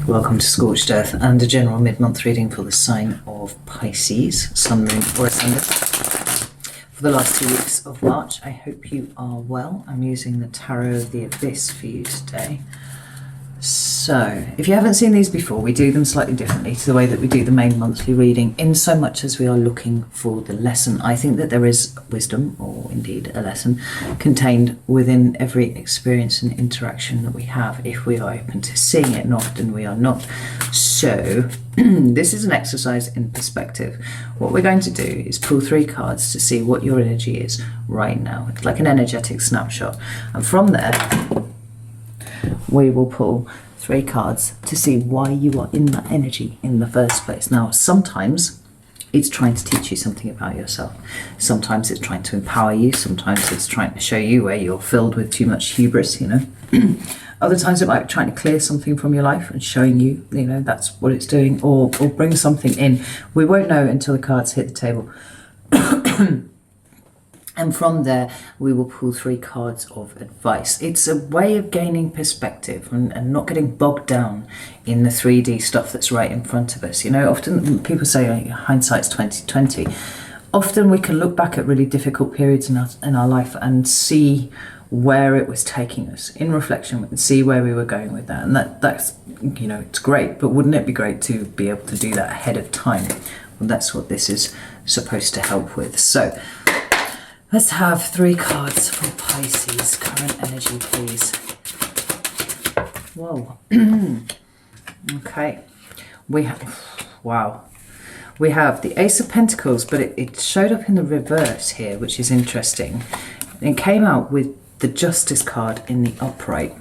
Welcome to Scorched Earth and a general mid-month reading for the sign of Pisces, Sun, Moon or Ascendant. For the last 2 weeks of March, I hope you are well. I'm using the Tarot of the Abyss for you today. So, if you haven't seen these before, we do them slightly differently to the way that we do the main monthly reading, in so much as we are looking for the lesson. I think that there is wisdom, or indeed a lesson, contained within every experience and interaction that we have, if we are open to seeing it, and often we are not. So, this is an exercise in perspective. What we're going to do is pull 3 cards to see what your energy is right now. It's like an energetic snapshot. And from there, we will pull 3 cards to see why you are in that energy in the first place. Now, sometimes it's trying to teach you something about yourself. Sometimes it's trying to empower you. Sometimes it's trying to show you where you're filled with too much hubris, you know. Other times it might be trying to clear something from your life and showing you, you know, that's what it's doing, or bring something in. We won't know until the cards hit the table. And from there, we will pull 3 cards of advice. It's a way of gaining perspective and not getting bogged down in the 3D stuff that's right in front of us. You know, often people say hindsight's 20/20. Often we can look back at really difficult periods in our life and see where it was taking us. In reflection, we can see where we were going with that. And that's, you know, it's great. But wouldn't it be great to be able to do that ahead of time? Well, that's what this is supposed to help with. So, let's have 3 cards for Pisces. Current energy, please. Whoa. Okay. We have, wow. We have the Ace of Pentacles, but it showed up in the reverse here, which is interesting. It came out with the Justice card in the upright.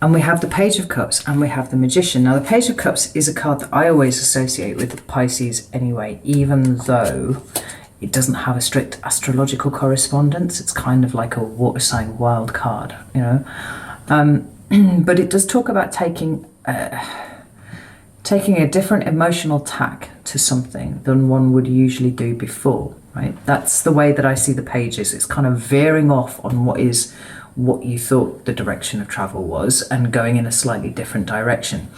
And we have the Page of Cups and we have the Magician. Now, the Page of Cups is a card that I always associate with the Pisces anyway, even though it doesn't have a strict astrological correspondence. It's kind of like a water sign wild card, you know. But it does talk about taking a different emotional tack to something than one would usually do before, right? That's the way that I see the pages. It's kind of veering off on what you thought the direction of travel was and going in a slightly different direction.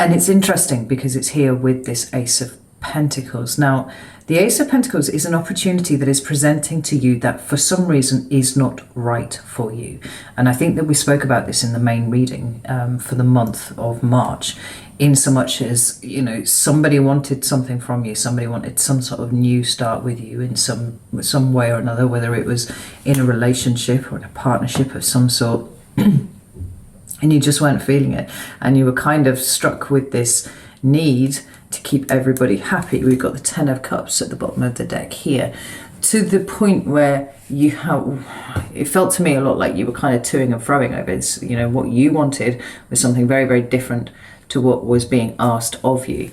And it's interesting because it's here with this Ace of Pentacles. Now, the Ace of Pentacles is an opportunity that is presenting to you that for some reason is not right for you. And I think that we spoke about this in the main reading for the month of March, in so much as, you know, somebody wanted something from you, somebody wanted some sort of new start with you in some way or another, whether it was in a relationship or in a partnership of some sort, and you just weren't feeling it. And you were kind of struck with this need to keep everybody happy. We've got the 10 of Cups at the bottom of the deck here, to the point where you have, it felt to me a lot like you were kind of toing and froing over it. You know, what you wanted was something very, very different to what was being asked of you.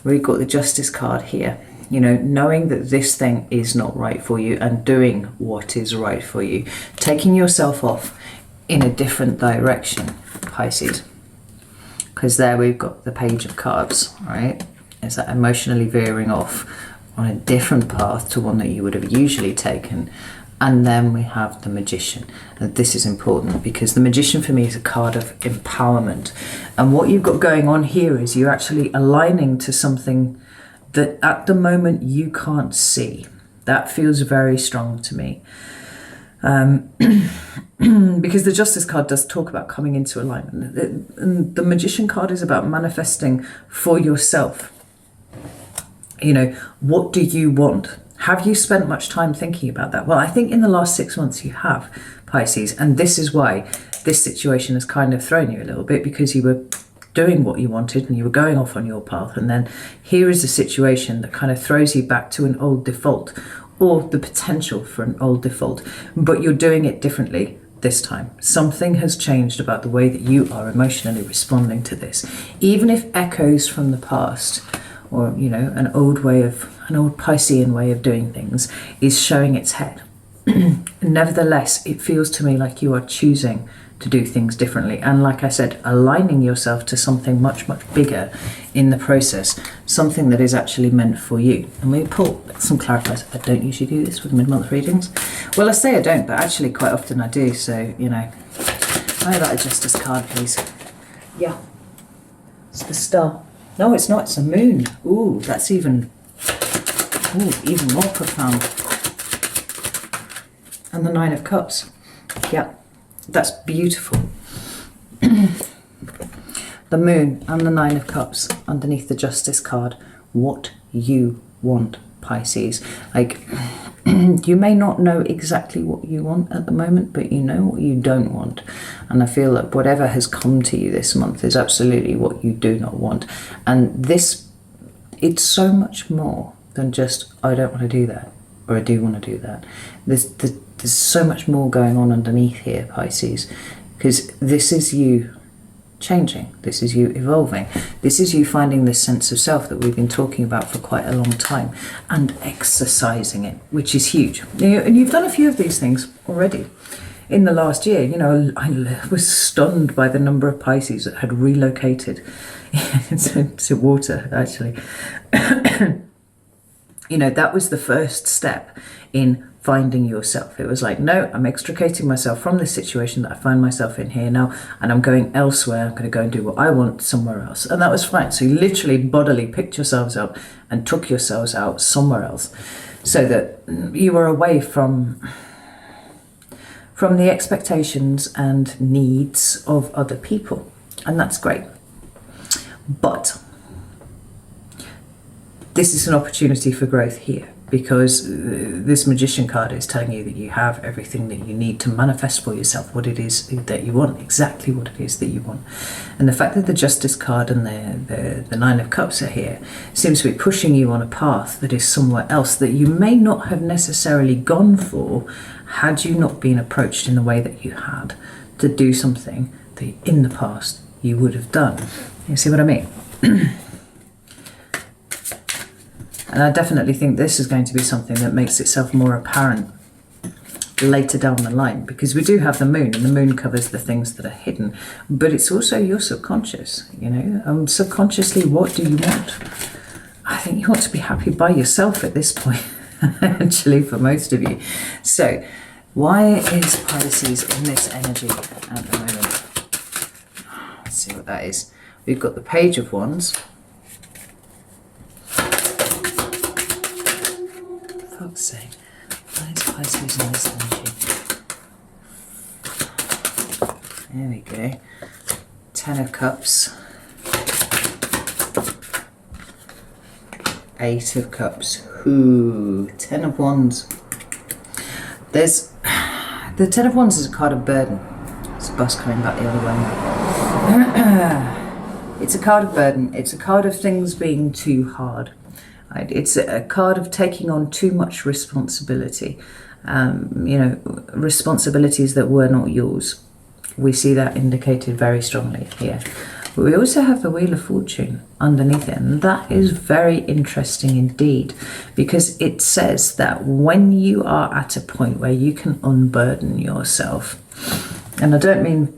We've got the Justice card here. You know, knowing that this thing is not right for you and doing what is right for you, taking yourself off in a different direction, Pisces. Because there we've got the Page of Cups, right? Is that emotionally veering off on a different path to one that you would have usually taken. And then we have the Magician. And this is important because the Magician for me is a card of empowerment. And what you've got going on here is you're actually aligning to something that at the moment you can't see. That feels very strong to me. Because the Justice card does talk about coming into alignment. And the Magician card is about manifesting for yourself. You know, what do you want? Have you spent much time thinking about that? Well, I think in the last 6 months you have, Pisces. And this is why this situation has kind of thrown you a little bit, because you were doing what you wanted and you were going off on your path. And then here is a situation that kind of throws you back to an old default, or the potential for an old default, but you're doing it differently this time. Something has changed about the way that you are emotionally responding to this. Even if echoes from the past, or, you know, an old Piscean way of doing things is showing its head. Nevertheless, it feels to me like you are choosing to do things differently. And like I said, aligning yourself to something much, much bigger in the process, something that is actually meant for you. And we pull some clarifiers. I don't usually do this with mid-month readings. Well, I say I don't, but actually quite often I do. So, you know, how about a Justice card, please? Yeah. It's the star. No, it's not. It's the moon. Ooh, that's even more profound. And the Nine of Cups. Yeah, that's beautiful. The moon and the Nine of Cups underneath the Justice card. What you want, Pisces. Like, you may not know exactly what you want at the moment, but you know what you don't want. And I feel that whatever has come to you this month is absolutely what you do not want. And this, it's so much more than just, I don't want to do that, or I do want to do that. There's so much more going on underneath here, Pisces, because this is you changing. This is you evolving. This is you finding this sense of self that we've been talking about for quite a long time and exercising it, which is huge. And you've done a few of these things already in the last year. You know, I was stunned by the number of Pisces that had relocated to water, actually. You know, that was the first step in finding yourself. It was like, no, I'm extricating myself from this situation that I find myself in here now, and I'm going elsewhere. I'm going to go and do what I want somewhere else. And that was fine. So you literally bodily picked yourselves up and took yourselves out somewhere else, so that you were away from the expectations and needs of other people. And that's great. But this is an opportunity for growth here, because this Magician card is telling you that you have everything that you need to manifest for yourself what it is that you want, exactly what it is that you want. And the fact that the Justice card and the Nine of Cups are here seems to be pushing you on a path that is somewhere else that you may not have necessarily gone for had you not been approached in the way that you had to do something that in the past you would have done. You see what I mean? And I definitely think this is going to be something that makes itself more apparent later down the line, because we do have the moon, and the moon covers the things that are hidden, but it's also your subconscious, you know. Subconsciously, what do you want? I think you want to be happy by yourself at this point, actually, for most of you. So, why is Pisces in this energy at the moment? Let's see what that is. We've got the Page of Wands. Fuck's sake. Why is Pisces in this energy? There we go. Ten of Cups. Eight of Cups. Ooh, Ten of Wands. There's the Ten of Wands is a card of burden. It's a bus coming back the other way. It's a card of burden. It's a card of things being too hard. Right? It's a card of taking on too much responsibility. You know, responsibilities that were not yours. We see that indicated very strongly here. But we also have the Wheel of Fortune underneath it, and that is very interesting indeed, because it says that when you are at a point where you can unburden yourself, and I don't mean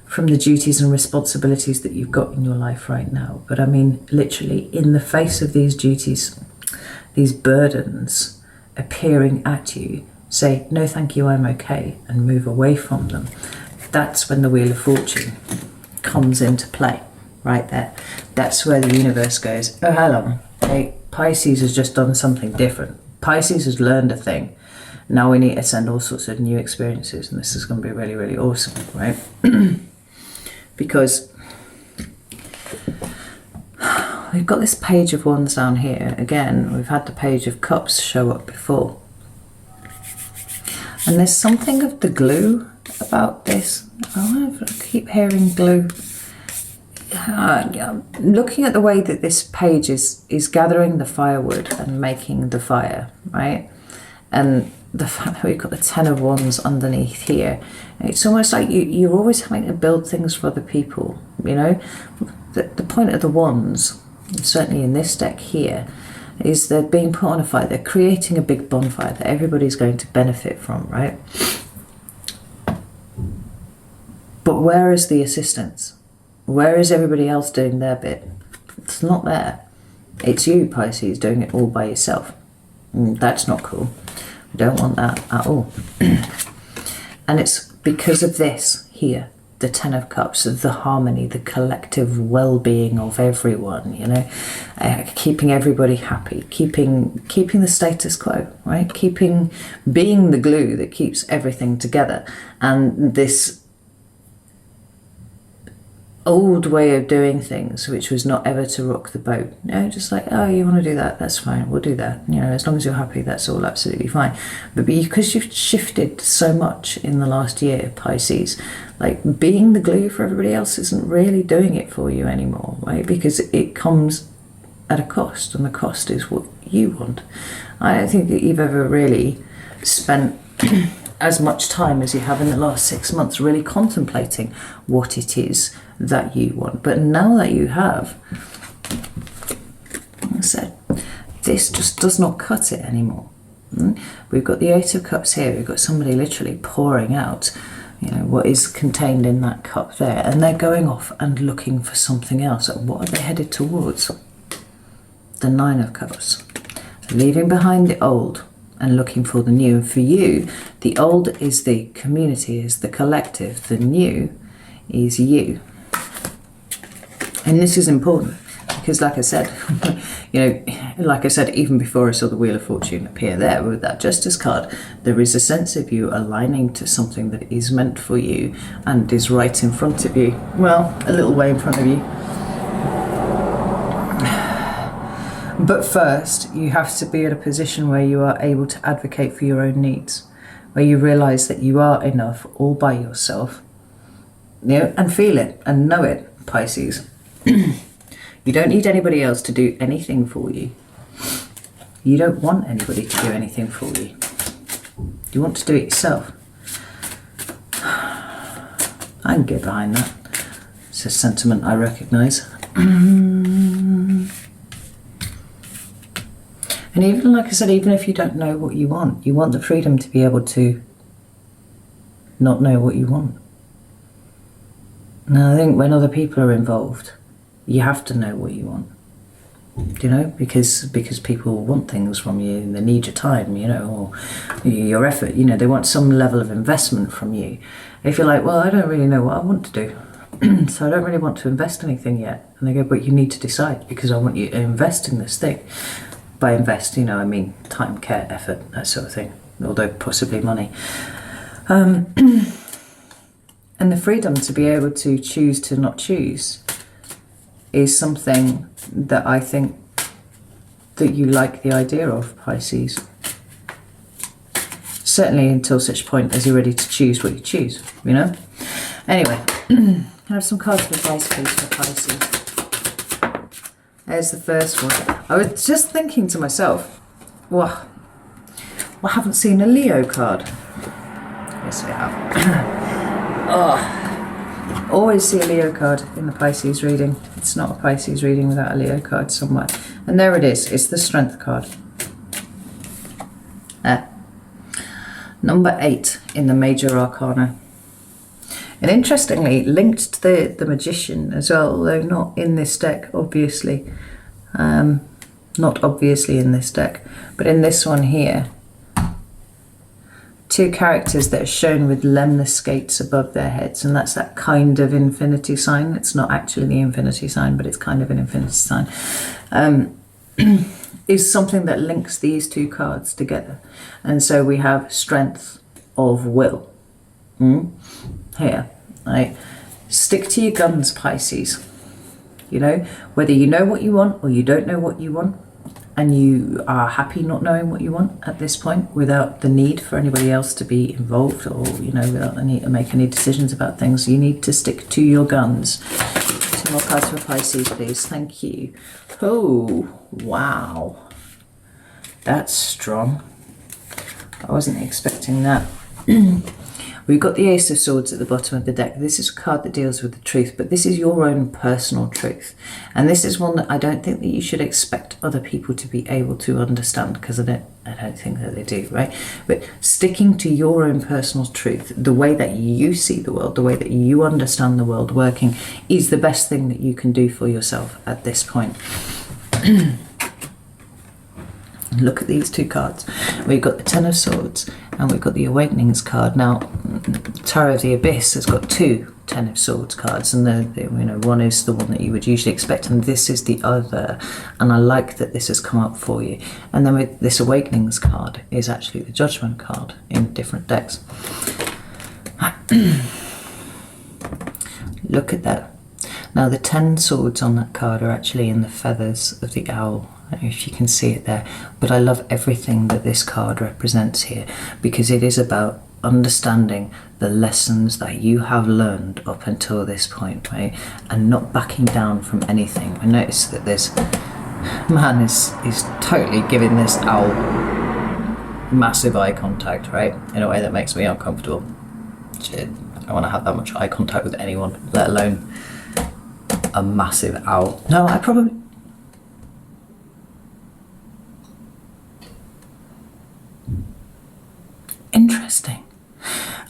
from the duties and responsibilities that you've got in your life right now, but I mean literally in the face of these duties, these burdens appearing at you, say, no thank you, I'm okay, and move away from them. That's when the Wheel of Fortune comes into play, right there. That's where the universe goes, oh, hello, hey, Pisces has just done something different. Pisces has learned a thing. Now we need to send all sorts of new experiences, and this is going to be really, really awesome, right? Because we've got this Page of Wands down here. Again, we've had the Page of Cups show up before. And there's something of the glue about this. I keep hearing glue. Looking at the way that this page is gathering the firewood and making the fire, right? And the fact that we've got the Ten of Wands underneath here, it's almost like you're always having to build things for other people, you know? The point of the wands, certainly in this deck here, is they're being put on a fire. They're creating a big bonfire that everybody's going to benefit from, right? But where is the assistance? Where is everybody else doing their bit? It's not there. It's you, Pisces, doing it all by yourself. That's not cool. We don't want that at all. And it's because of this here the Ten of Cups, the harmony, the collective well-being of everyone, you know, keeping everybody happy, keeping the status quo, right? Being the glue that keeps everything together. And this old way of doing things, which was not ever to rock the boat, you know, just like, oh, you want to do that, that's fine, we'll do that, you know, as long as you're happy, that's all absolutely fine. But because you've shifted so much in the last year, Pisces, like being the glue for everybody else isn't really doing it for you anymore, right? Because it comes at a cost, and the cost is what you want. I don't think that you've ever really spent as much time as you have in the last 6 months really contemplating what it is that you want. But now that you have, like I said, this just does not cut it anymore. We've got the Eight of Cups here. We've got somebody literally pouring out, you know, what is contained in that cup there, and they're going off and looking for something else. What are they headed towards? The Nine of Cups. Leaving behind the old and looking for the new. And for you, the old is the community, is the collective. The new is you. And this is important because, like I said, you know, like I said, even before I saw the Wheel of Fortune appear there with that Justice card, there is a sense of you aligning to something that is meant for you and is right in front of you. Well, a little way in front of you. But first, you have to be at a position where you are able to advocate for your own needs, where you realise that you are enough all by yourself, you know, and feel it and know it, Pisces. You don't need anybody else to do anything for you. You don't want anybody to do anything for you. You want to do it yourself. I can get behind that. It's a sentiment I recognise. And even, like I said, even if you don't know what you want the freedom to be able to not know what you want. Now, I think when other people are involved, you have to know what you want, you know, because people want things from you, and they need your time, you know, or your effort, you know, they want some level of investment from you. If you're like, well, I don't really know what I want to do, so I don't really want to invest anything yet. And they go, but you need to decide, because I want you to invest in this thing. By invest, you know, I mean time, care, effort, that sort of thing, although possibly money. And the freedom to be able to choose to not choose is something that I think that you like the idea of, Pisces. Certainly until such point as you're ready to choose what you choose, you know? Anyway, I have some cards of advice, please, for Pisces. There's the first one. I was just thinking to myself, well, I haven't seen a Leo card. Yes, I have. Oh. Always see a Leo card in the Pisces reading. It's not a Pisces reading without a Leo card somewhere. And there it is. It's the Strength card. Number 8 in the Major Arcana. And interestingly, linked to the Magician as well, although not in this deck, obviously. Not obviously in this deck, but in this one here. 2 characters that are shown with lemnis skates above their heads, and that's that kind of infinity sign. It's not actually the infinity sign, but it's kind of an infinity sign. Is something that links these 2 cards together. And so we have strength of will. Here, right? Stick to your guns, Pisces. You know, whether you know what you want or you don't know what you want, and you are happy not knowing what you want at this point, without the need for anybody else to be involved, or, you know, without the need to make any decisions about things, you need to stick to your guns. 2 more cards for Pisces, please. Thank you. Oh, wow. That's strong. I wasn't expecting that. We've got the Ace of Swords at the bottom of the deck. This is a card that deals with the truth, but this is your own personal truth. And this is one that I don't think that you should expect other people to be able to understand, because I don't think that they do, right? But sticking to your own personal truth, the way that you see the world, the way that you understand the world working, is the best thing that you can do for yourself at this point. Look at these 2 cards. We've got the Ten of Swords and we've got the Awakenings card. Now, Tarot of the Abyss has got two Ten of Swords cards, and one is the one that you would usually expect, and this is the other. And I like that this has come up for you. And then with this Awakenings card is actually the Judgment card in different decks. Look at that. Now the 10 swords on that card are actually in the feathers of the owl, if you can see it there. But I love everything that this card represents here, because it is about understanding the lessons that you have learned up until this point, right? And not backing down from anything. I notice that this man is totally giving this owl massive eye contact, right? In a way that makes me uncomfortable. Shit, I don't want to have that much eye contact with anyone, let alone a massive owl. No, I probably... Interesting.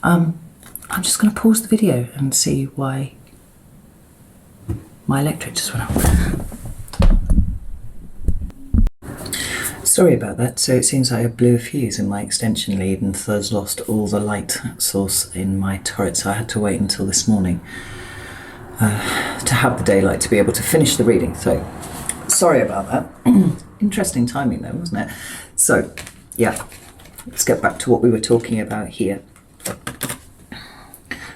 I'm just going to pause the video and see why my electric just went off. Sorry about that. So it seems I blew a fuse in my extension lead and thus lost all the light source in my turret, so I had to wait until this morning to have the daylight to be able to finish the reading. So sorry about that. Interesting timing though, wasn't it? So yeah, let's get back to what we were talking about here.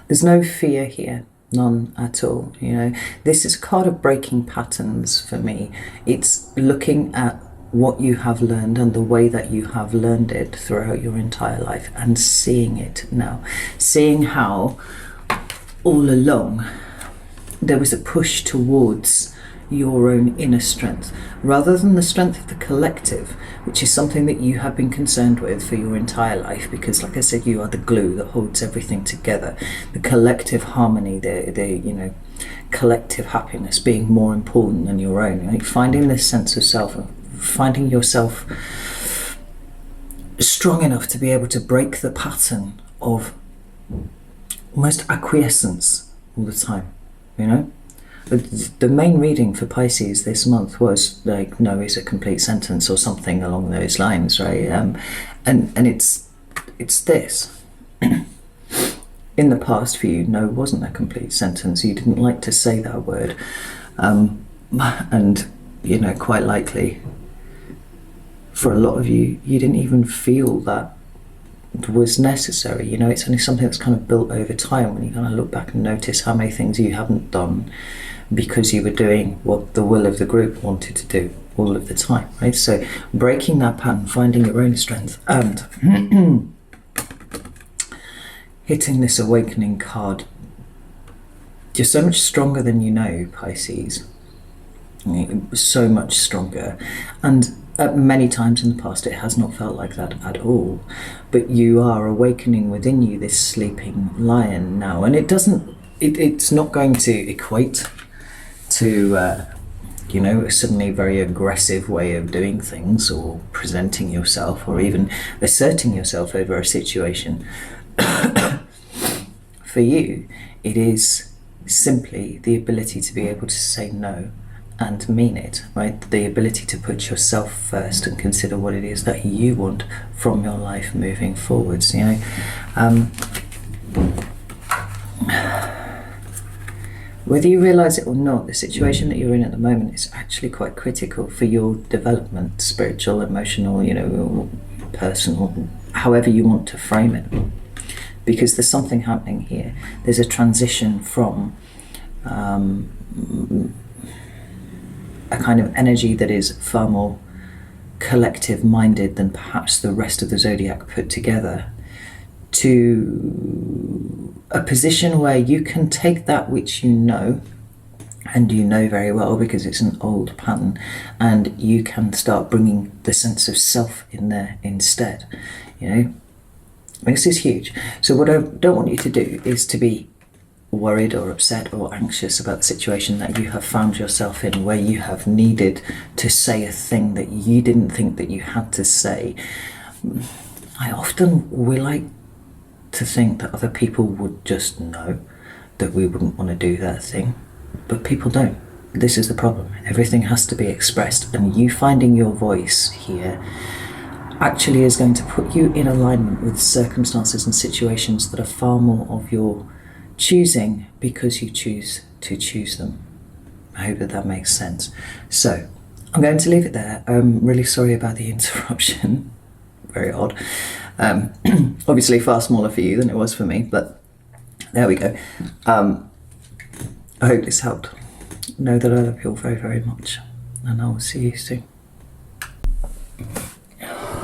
There's no fear here, none at all. You know, this is a card of breaking patterns for me. It's looking at what you have learned and the way that you have learned it throughout your entire life and seeing it now. Seeing how all along there was a push towards your own inner strength rather than the strength of the collective, which is something that you have been concerned with for your entire life, because like I said, you are the glue that holds everything together. The collective harmony, the collective happiness being more important than your own, like finding this sense of self, finding yourself strong enough to be able to break the pattern of almost acquiescence all the time, you know. The main reading for Pisces this month was like, no is a complete sentence or something along those lines, right? And it's this. In the past for you, no wasn't a complete sentence. You didn't like to say that word, and you know, quite likely for a lot of you, you didn't even feel that was necessary. You know, it's only something that's kind of built over time when you kind of look back and notice how many things you haven't done because you were doing what the will of the group wanted to do all of the time, right? So breaking that pattern, finding your own strength, and hitting this awakening card. You're so much stronger than you know, Pisces. So much stronger. And many times in the past it has not felt like that at all, but you are awakening within you this sleeping lion now, and it's not going to equate to you know, a suddenly very aggressive way of doing things or presenting yourself or even asserting yourself over a situation. For you, it is simply the ability to be able to say no and mean it, right? The ability to put yourself first and consider what it is that you want from your life moving forwards, you know. Whether you realise it or not, the situation that you're in at the moment is actually quite critical for your development, spiritual, emotional, you know, personal, however you want to frame it. Because there's something happening here. There's a transition from a kind of energy that is far more collective minded than perhaps the rest of the zodiac put together, to a position where you can take that which you know, and you know very well because it's an old pattern, and you can start bringing the sense of self in there instead, you know. This is huge. So what I don't want you to do is to be worried or upset or anxious about the situation that you have found yourself in, where you have needed to say a thing that you didn't think that you had to say. We like to think that other people would just know that we wouldn't want to do that thing, but people don't. This is the problem. Everything has to be expressed, and you finding your voice here actually is going to put you in alignment with circumstances and situations that are far more of your choosing, because you choose to choose them. I hope that that makes sense. So I'm going to leave it there. I'm really sorry about the interruption. Very odd. Obviously far smaller for you than it was for me, but there we go. I hope this helped. Know that I love you all very, very much, and I will see you soon.